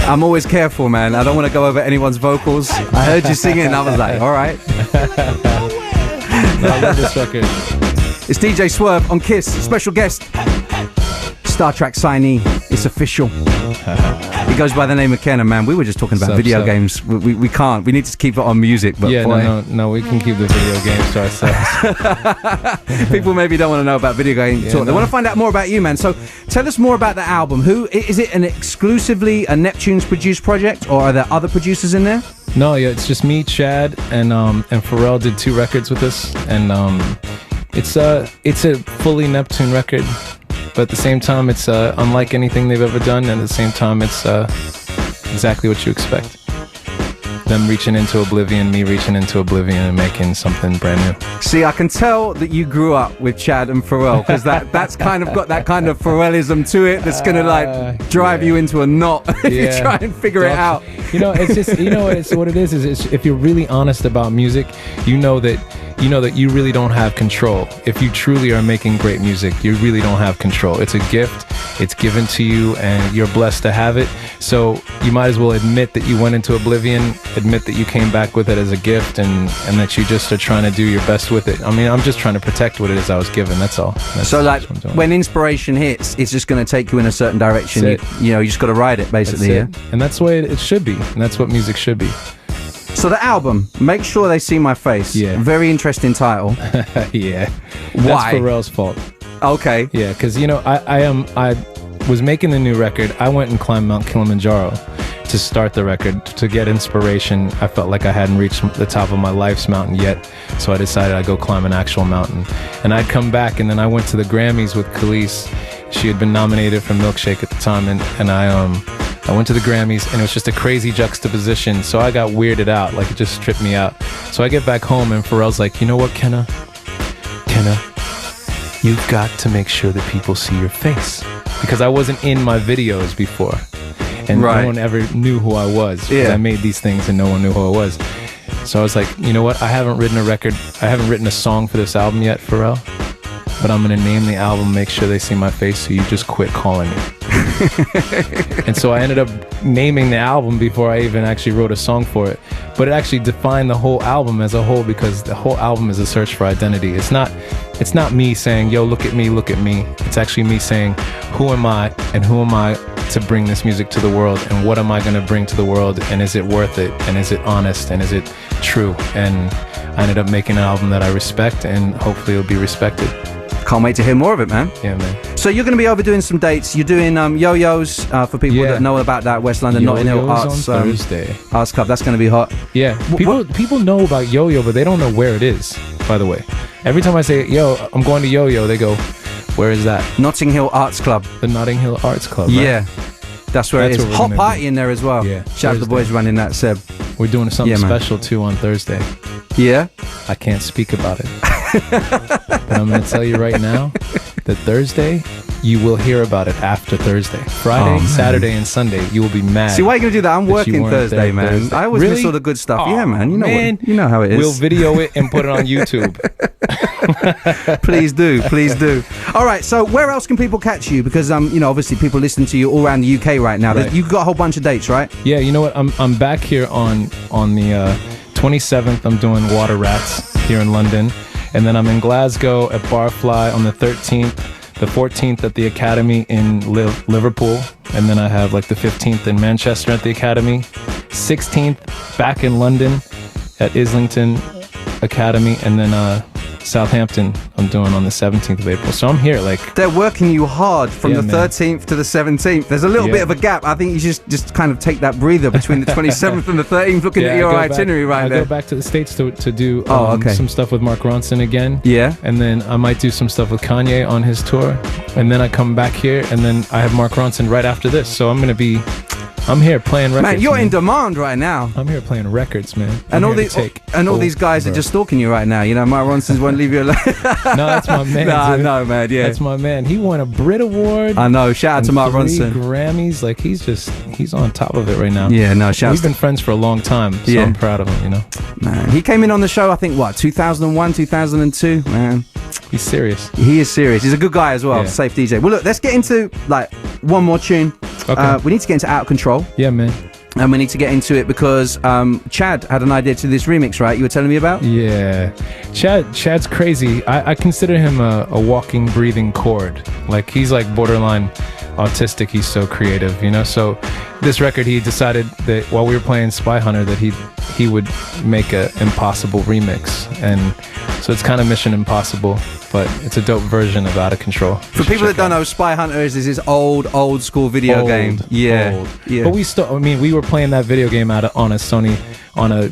I'm always careful, man. I don't want to go over anyone's vocals. I heard you singing and I was like, all right. I love this record. It's DJ Swerve on Kiss, special guest, Star Trek signee. It's official. He goes by the name of Kenna, man. We were just talking about video games. We can't. We need to keep it on music. But yeah, boy. no, we can keep the video games to ourselves. People maybe don't want to know about video game talk. They want to find out more about you, man. So tell us more about the album. Who is it? An exclusively a Neptune's produced project, or are there other producers in there? No, yeah, it's just me, Chad, and Pharrell did 2 records with us, and it's a fully Neptune record. But at the same time, it's unlike anything they've ever done, and at the same time, it's exactly what you expect. Them reaching into oblivion, me reaching into oblivion, and making something brand new. See, I can tell that you grew up with Chad and Pharrell, because that's kind of got that kind of Pharrellism to it that's going to like drive you into a knot if you try and figure it out. You know, it's just, you know, what it is if you're really honest about music, you know that you really don't have control. If you truly are making great music, you really don't have control. It's a gift. It's given to you, and you're blessed to have it. So you might as well admit that you went into oblivion, admit that you came back with it as a gift, and that you just are trying to do your best with it. I mean, I'm just trying to protect what it is I was given. That's all. So like, when inspiration hits, it's just going to take you in a certain direction. You know, you just got to ride it, basically. Yeah. And that's the way it should be. And that's what music should be. So the album, Make Sure They See My Face. Yeah. Very interesting title. Yeah. Why? That's Pharrell's fault. Okay. Yeah, because, you know, I was making the new record. I went and climbed Mount Kilimanjaro to start the record, to get inspiration. I felt like I hadn't reached the top of my life's mountain yet, so I decided I'd go climb an actual mountain. And I'd come back, and then I went to the Grammys with Khalees. She had been nominated for Milkshake at the time, and I went to the Grammys, and it was just a crazy juxtaposition, so I got weirded out, like it just tripped me out. So I get back home, and Pharrell's like, you know what, Kenna, you've got to make sure that people see your face. Because I wasn't in my videos before, and no one ever knew who I was, because I made these things and no one knew who I was. So I was like, you know what, I haven't written a song for this album yet, Pharrell, but I'm going to name the album Make Sure They See My Face, so you just quit calling me. And so I ended up naming the album before I even actually wrote a song for it. But it actually defined the whole album as a whole, because the whole album is a search for identity. It's not me saying, yo, look at me, look at me. It's actually me saying, who am I, and who am I to bring this music to the world, and what am I going to bring to the world, and is it worth it, and is it honest, and is it true? And I ended up making an album that I respect, and hopefully it'll be respected. Can't wait to hear more of it, man. Yeah, man. So you're going to be overdoing some dates. You're doing yo-yos for people that know about that West London Notting Hill Arts Thursday. Arts Club. That's going to be hot. Yeah, people know about yo-yo, but they don't know where it is, by the way. Every time I say, yo, I'm going to yo-yo, they go, where is that? Notting Hill Arts Club. The Notting Hill Arts Club, right? Yeah. That's where it is. Hot party in there as well. Yeah. Shout out to the boys running that, Seb. We're doing something special too on Thursday. Yeah? I can't speak about it. But I'm going to tell you right now that Thursday, you will hear about it after Thursday. Friday, Saturday, and Sunday, you will be mad. See, why are you going to do that? I'm working Thursday, man. I always miss all the good stuff. Yeah, man. You know how it is. We'll video it and put it on YouTube. Please do. Please do. All right. So where else can people catch you? Because, obviously people listen to you all around the UK right now. Right. You've got a whole bunch of dates, right? Yeah. You know what? I'm back here on the 27th. I'm doing Water Rats here in London. And then I'm in Glasgow at Barfly on the 13th, the 14th at the Academy in Liverpool, and then I have like the 15th in Manchester at the Academy, 16th back in London at Islington Academy, and then Southampton I'm doing on the 17th of April. So I'm here, like, they're working you hard from the 13th to the 17th. There's a little bit of a gap. I think you just kind of take that breather between the 27th and the 13th, looking at your itinerary there. I go back to the States to do some stuff with Mark Ronson again. Yeah. And then I might do some stuff with Kanye on his tour. And then I come back here, and then I have Mark Ronson right after this. So I'm here playing records. Man, you're in demand right now. I'm here playing records, man. And all these guys are just stalking you right now. You know, Mark Ronson's won't leave you alone. No, that's my man. No, man. Yeah, that's my man. He won a Brit Award. I know. Shout out to Mark Ronson. 3 Grammys. Like, he's on top of it right now. Yeah, no. We've been friends for a long time, so I'm proud of him. You know, man. He came in on the show. I think 2001, 2002. Man. He's serious. He is serious. He's a good guy as well. Yeah. Safe DJ. Well, look, let's get into like one more tune. Okay. We need to get into Out of Control. Yeah, man. And we need to get into it because Chad had an idea to this remix, right? You were telling me about? Yeah. Chad's crazy. I consider him a walking, breathing chord. Like, he's like borderline autistic. He's so creative, you know? So this record, he decided that while we were playing Spy Hunter that he would make a impossible remix. And so it's kind of Mission Impossible, but it's a dope version of Out of Control. For people that don't know, Spy Hunter is this old school video game. Yeah. But we were playing that video game on a Sony, on a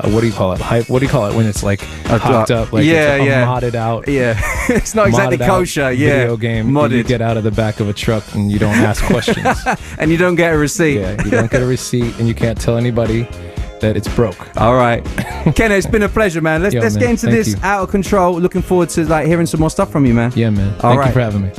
what do you call it? What do you call it when it's like hooked up? Like it's a modded out. Yeah. It's not exactly kosher. Video game. Modded. You get out of the back of a truck and you don't ask questions. And you don't get a receipt. Yeah, you don't get a receipt and you can't tell anybody that it's broke. All right. Kenna, it's been a pleasure, man. Let's get into this Out of Control. Looking forward to like hearing some more stuff from you, man. Yeah, man. Thank you for having me.